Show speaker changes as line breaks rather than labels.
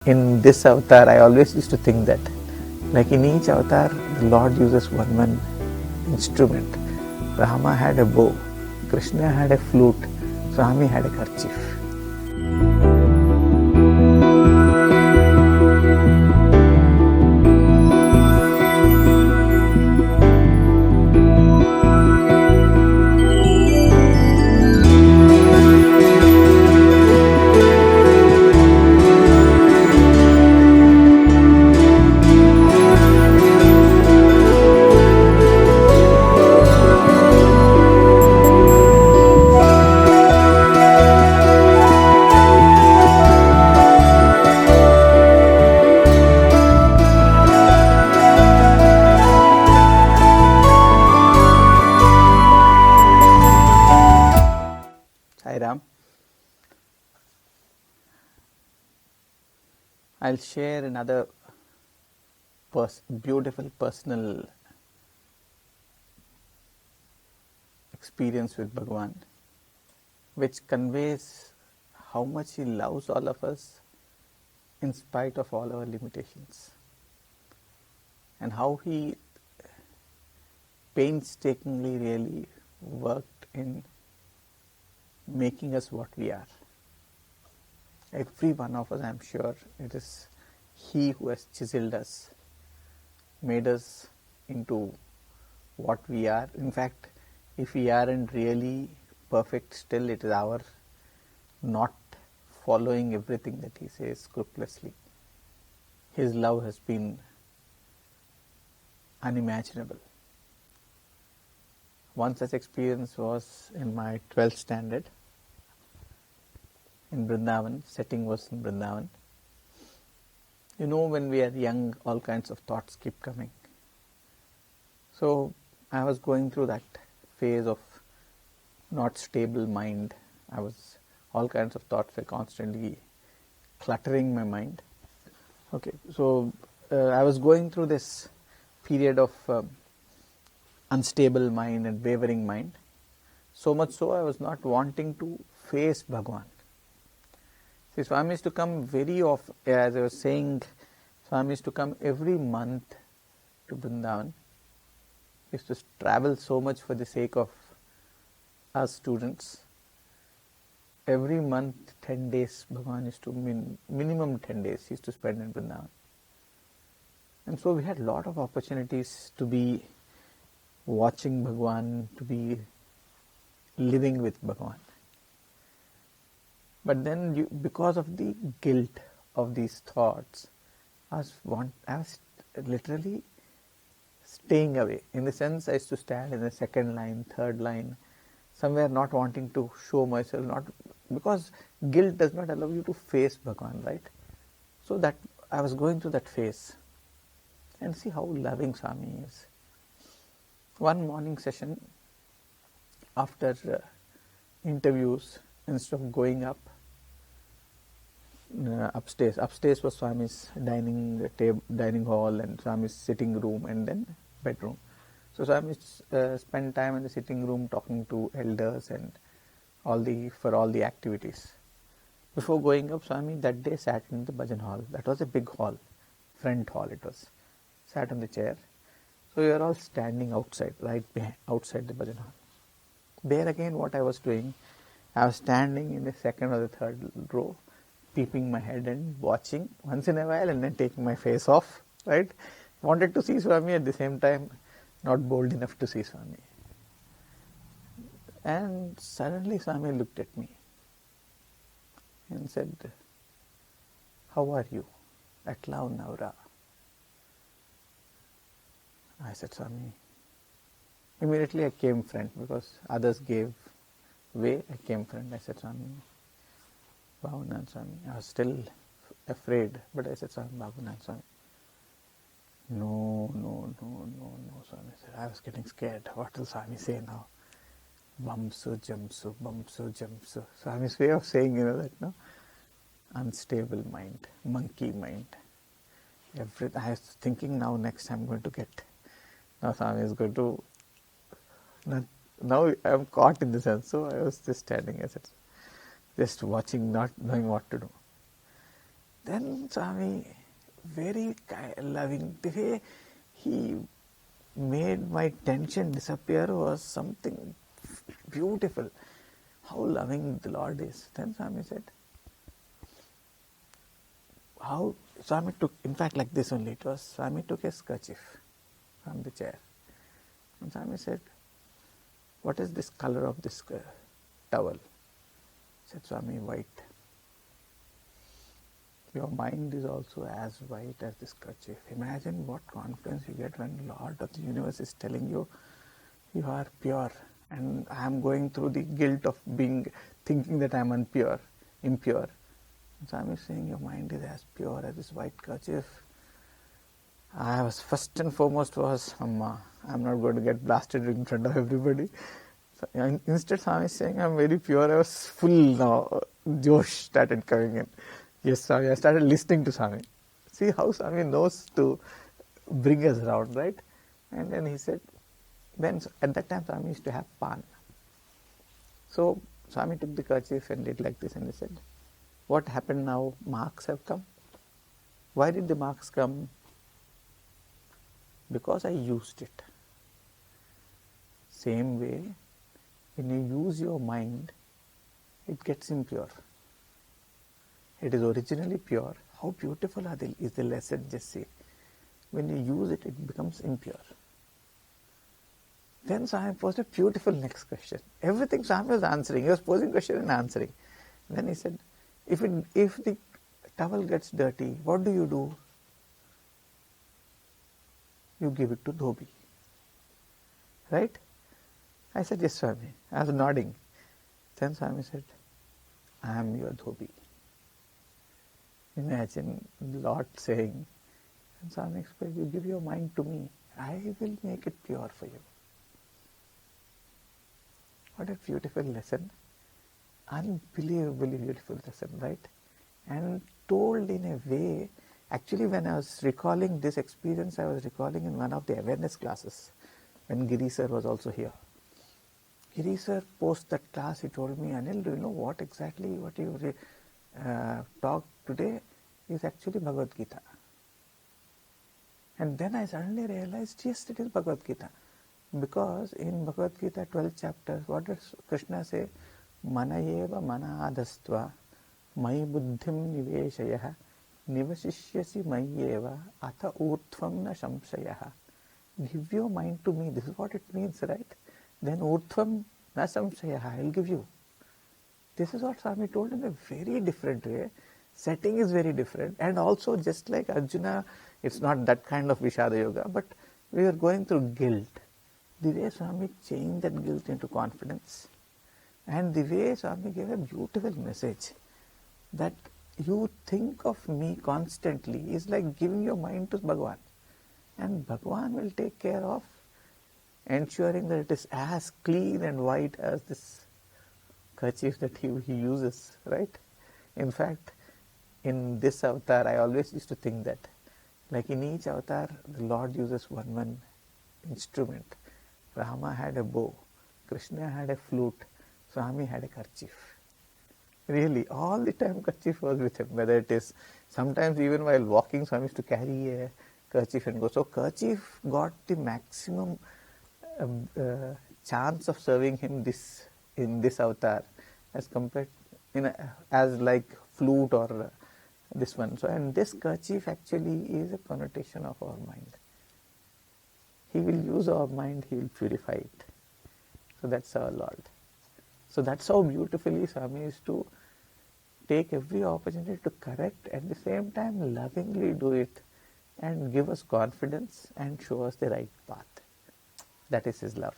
In this avatar, I always used to think that, like in each avatar, the Lord uses one instrument. Rama had a bow, Krishna had a flute, Swami had a kerchief. Hi Ram. I'll share another beautiful personal experience with Bhagwan, which conveys how much he loves all of us in spite of all our limitations, and how he painstakingly really worked in making us what we are. Every one of us, I'm sure, it is he who has chiseled us, made us into what we are. In fact, if we aren't really perfect, still it is our not following everything that he says scrupulously. His love has been unimaginable. One such experience was in my 12th standard in Vrindavan. Setting was in Vrindavan. You know, when we are young, all kinds of thoughts keep coming. So I was going through that phase of not stable mind. All kinds of thoughts were constantly cluttering my mind. Okay, so I was going through this period of unstable mind and wavering mind. So much so I was not wanting to face Bhagwan. See, Swami used to come very often, as I was saying, Swami used to come every month to Vrindavan. He used to travel so much for the sake of us students. Every month, 10 days, Bhagwan used to, minimum 10 days, he used to spend in Vrindavan. And so we had a lot of opportunities to be watching Bhagwan, to be living with Bhagwan. But then, because of the guilt of these thoughts, I was literally staying away. In the sense, I used to stand in the second line, third line, somewhere not wanting to show myself, not because guilt does not allow you to face Bhagwan, right? So that I was going through that phase. And see how loving Swami is. One morning session, after interviews, instead of going upstairs was Swami's dining hall and Swami's sitting room and then bedroom. So Swami spent time in the sitting room talking to elders and for all the activities. Before going up, Swami that day sat in the bhajan hall. That was a big hall, front hall it was. Sat on the chair. So we were all standing outside, outside the bhajan hall. There again, what I was doing, I was standing in the second or the third row, peeping my head and watching once in a while and then taking my face off, right? Wanted to see Swami, at the same time not bold enough to see Swami. And suddenly Swami looked at me and said, "How are you? Atla Navra?" I said, "Swami." Immediately I came front because others gave way. I came front. I said, "Swami, Bhagunan Swami." I was still afraid, but I said, "Swami, Bhagunan Swami." No, Swami said. I was getting scared. What will Swami say now? Bumsu, jumsu. Swami's way of saying, that, no? Unstable mind, monkey mind. I was thinking now next I'm going to get. Now Swami is going to. Now I'm caught in the sense. So I was just standing, I said, just watching, not knowing what to do. Then Swami, very loving, the way he made my tension disappear was something beautiful. How loving the Lord is. Then Swami said, how Swami took, in fact like this only it was, Swami took a kerchief from the chair. And Swami said, what is this color of this towel? Said Swami, white. Your mind is also as white as this kerchief. Imagine what confidence you get when Lord of the universe is telling you, you are pure, and I am going through the guilt of thinking that I am impure. Swami is saying your mind is as pure as this white kerchief. I was first and foremost was, Amma, I'm not going to get blasted in front of everybody. So instead Swami is saying I'm very pure. I was full now. Josh started coming in. Yes, Swami, I started listening to Swami. See how Swami knows to bring us around, right? And then he said, then at that time Swami used to have pan. So Swami took the kerchief and did like this and he said, what happened now? Marks have come. Why did the marks come? Because I used it. Same way, when you use your mind, it gets impure. It is originally pure. How beautiful is the lesson, just see. When you use it, it becomes impure. Then Swami posed a beautiful next question. Everything Swami was answering. He was posing question and answering. Then he said, if the towel gets dirty, what do? You give it to Dhobi. Right? I said, yes, Swami. I was nodding. Then Swami said, I am your Dhobi. Imagine Lord saying, and Swami explained, you give your mind to me. I will make it pure for you. What a beautiful lesson. Unbelievably beautiful lesson, right? And told in a way, actually when I was recalling this experience, I was recalling in one of the awareness classes when Giri sir was also here. Giri sir post that class, he told me, Anil, do you know what you talked today is actually Bhagavad Gita. And then I suddenly realized, yes, it is Bhagavad Gita. Because in Bhagavad Gita 12 chapters, what does Krishna say? Manayeva manadastva mai buddhim niveshayah nivashishyasi mayeva atha urtvam na samsayah. Give your mind to me. This is what it means, right? Then urtvam na samsayah, I will give you. This is what Swami told in a very different way. Setting is very different. And also just like Arjuna, it's not that kind of Vishada Yoga, but we are going through guilt. The way Swami changed that guilt into confidence. And the way Swami gave a beautiful message that you think of me constantly is like giving your mind to Bhagavan. And Bhagavan will take care of ensuring that it is as clean and white as this kerchief that he uses, right? In fact, in this avatar, I always used to think that, like in each avatar, the Lord uses one instrument. Rama had a bow, Krishna had a flute, Swami had a kerchief. Really, all the time kerchief was with him, whether it is, sometimes even while walking, Swami used to carry a kerchief and go. So kerchief got the maximum chance of serving him in this avatar as compared, as like flute or this one. So, and this kerchief actually is a connotation of our mind. He will use our mind, he will purify it. So that's our Lord. So that's how beautifully Swami is to take every opportunity to correct, at the same time lovingly do it and give us confidence and show us the right path. That is his love.